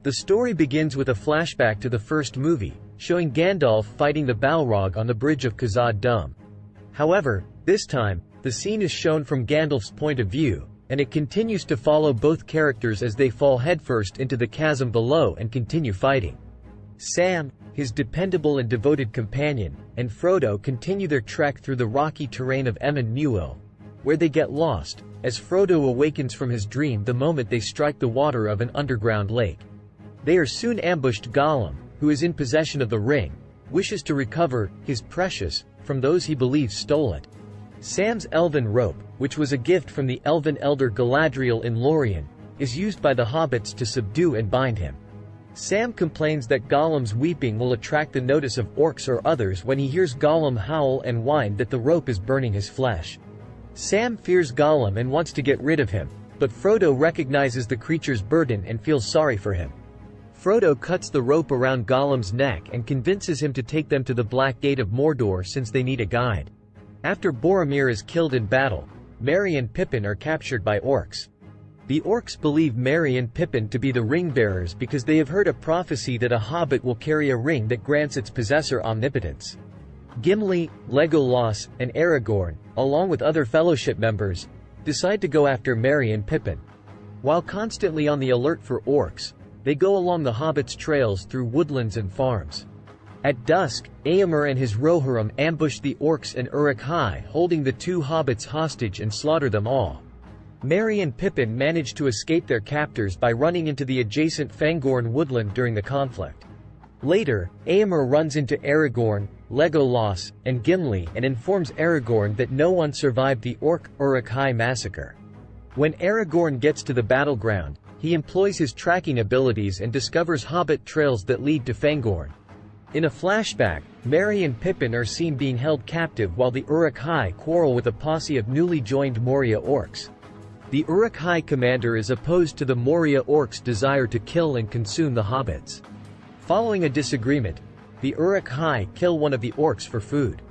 The story begins with a flashback to the first movie, showing Gandalf fighting the Balrog on the bridge of Khazad-dûm. However, this time, the scene is shown from Gandalf's point of view, and it continues to follow both characters as they fall headfirst into the chasm below and continue fighting. Sam, his dependable and devoted companion, and Frodo continue their trek through the rocky terrain of Emyn Muil, where they get lost, as Frodo awakens from his dream the moment they strike the water of an underground lake. They are soon ambushed. Gollum, who is in possession of the ring, wishes to recover his precious from those he believes stole it. Sam's elven rope, which was a gift from the elven elder Galadriel in Lorien, is used by the hobbits to subdue and bind him. Sam complains that Gollum's weeping will attract the notice of orcs or others when he hears Gollum howl and whine that the rope is burning his flesh. Sam fears Gollum and wants to get rid of him, but Frodo recognizes the creature's burden and feels sorry for him. Frodo cuts the rope around Gollum's neck and convinces him to take them to the Black Gate of Mordor since they need a guide. After Boromir is killed in battle, Merry and Pippin are captured by orcs. The orcs believe Merry and Pippin to be the ring-bearers because they have heard a prophecy that a hobbit will carry a ring that grants its possessor omnipotence. Gimli, Legolas, and Aragorn, along with other Fellowship members, decide to go after Merry and Pippin. While constantly on the alert for orcs, they go along the hobbits' trails through woodlands and farms. At dusk, Éomer and his Rohirrim ambush the orcs and Uruk-hai, holding the two hobbits hostage and slaughter them all. Merry and Pippin manage to escape their captors by running into the adjacent Fangorn woodland during the conflict. Later, Éomer runs into Aragorn, Legolas, and Gimli and informs Aragorn that no one survived the Uruk-hai massacre. When Aragorn gets to the battleground, he employs his tracking abilities and discovers hobbit trails that lead to Fangorn. In a flashback, Merry and Pippin are seen being held captive while the Uruk-hai quarrel with a posse of newly joined Moria orcs. The Uruk-hai commander is opposed to the Moria orcs' desire to kill and consume the hobbits. Following a disagreement, the Uruk-hai kill one of the orcs for food.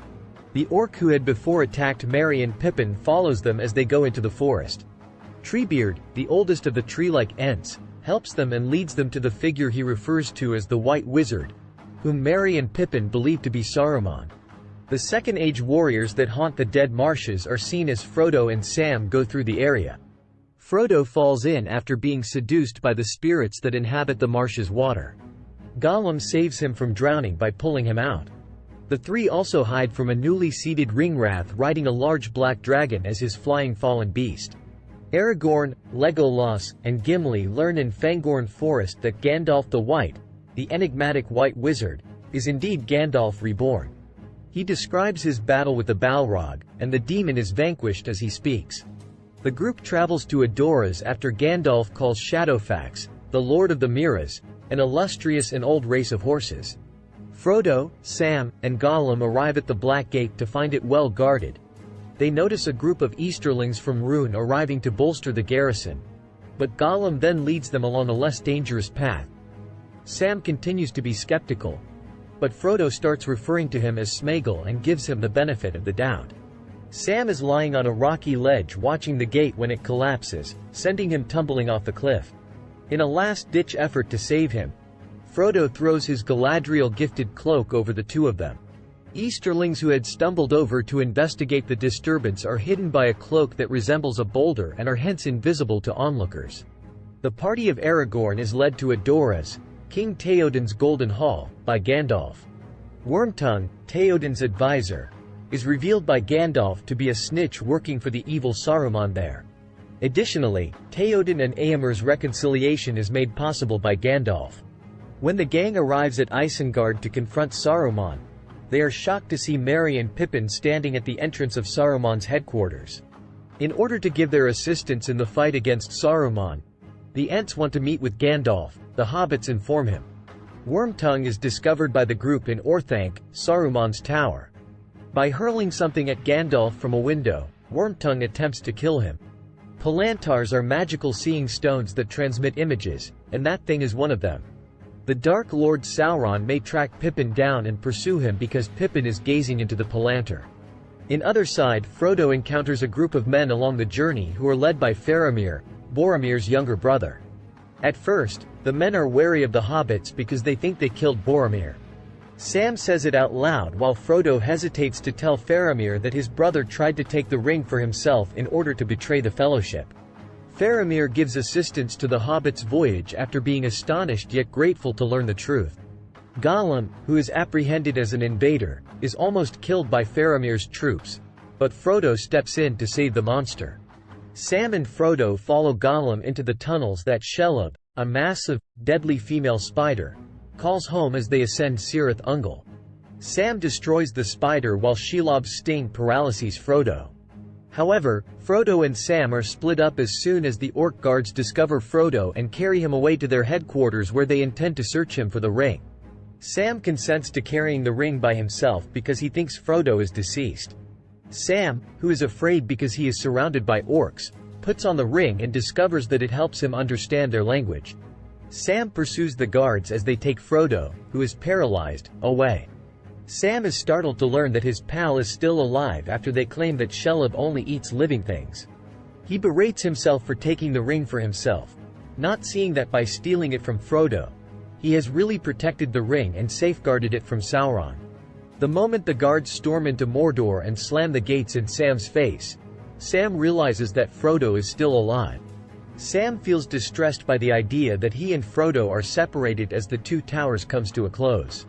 The orc who had before attacked Merry and Pippin follows them as they go into the forest. Treebeard, the oldest of the tree-like Ents, helps them and leads them to the figure he refers to as the White Wizard, whom Merry and Pippin believe to be Saruman. The Second Age warriors that haunt the Dead Marshes are seen as Frodo and Sam go through the area. Frodo falls in after being seduced by the spirits that inhabit the marsh's water. Gollum saves him from drowning by pulling him out. The three also hide from a newly seated Ringwraith riding a large black dragon as his flying fallen beast. Aragorn, Legolas, and Gimli learn in Fangorn Forest that Gandalf the White, the enigmatic White Wizard, is indeed Gandalf reborn. He describes his battle with the Balrog, and the demon is vanquished as he speaks. The group travels to Edoras after Gandalf calls Shadowfax, the Lord of the Miras, an illustrious and old race of horses. Frodo, Sam, and Gollum arrive at the Black Gate to find it well guarded. They notice a group of Easterlings from Rhûn arriving to bolster the garrison. But Gollum then leads them along a less dangerous path. Sam continues to be skeptical, but Frodo starts referring to him as Sméagol and gives him the benefit of the doubt. Sam is lying on a rocky ledge watching the gate when it collapses, sending him tumbling off the cliff. In a last-ditch effort to save him, Frodo throws his Galadriel-gifted cloak over the two of them. Easterlings who had stumbled over to investigate the disturbance are hidden by a cloak that resembles a boulder and are hence invisible to onlookers. The party of Aragorn is led to Edoras, King Théoden's Golden Hall, by Gandalf. Wormtongue, Théoden's advisor, is revealed by Gandalf to be a snitch working for the evil Saruman there. Additionally, Théoden and Éomer's reconciliation is made possible by Gandalf. When the gang arrives at Isengard to confront Saruman, they are shocked to see Merry and Pippin standing at the entrance of Saruman's headquarters. In order to give their assistance in the fight against Saruman, the Ents want to meet with Gandalf. The hobbits inform him. Wormtongue is discovered by the group in Orthanc, Saruman's tower. By hurling something at Gandalf from a window, Wormtongue attempts to kill him. Palantars are magical seeing stones that transmit images, and that thing is one of them. The Dark Lord Sauron may track Pippin down and pursue him because Pippin is gazing into the Palantir. In other side, Frodo encounters a group of men along the journey who are led by Faramir, Boromir's younger brother. At first, The men are wary of the hobbits because they think they killed Boromir. Sam says it out loud while Frodo hesitates to tell Faramir that his brother tried to take the ring for himself in order to betray the Fellowship. Faramir gives assistance to the hobbits' voyage after being astonished yet grateful to learn the truth. Gollum, who is apprehended as an invader, is almost killed by Faramir's troops, but Frodo steps in to save the monster. Sam and Frodo follow Gollum into the tunnels that Shelob, a massive, deadly female spider, calls home as they ascend Cirith Ungol. Sam destroys the spider while Shelob's sting paralyses Frodo. However, Frodo and Sam are split up as soon as the orc guards discover Frodo and carry him away to their headquarters where they intend to search him for the ring. Sam consents to carrying the ring by himself because he thinks Frodo is deceased. Sam, who is afraid because he is surrounded by orcs, puts on the ring and discovers that it helps him understand their language. Sam pursues the guards as they take Frodo, who is paralyzed, away. Sam is startled to learn that his pal is still alive after they claim that Shelob only eats living things. He berates himself for taking the ring for himself, not seeing that by stealing it from Frodo, he has really protected the ring and safeguarded it from Sauron. The moment the guards storm into Mordor and slam the gates in Sam's face, Sam realizes that Frodo is still alive. Sam feels distressed by the idea that he and Frodo are separated as the Two Towers comes to a close.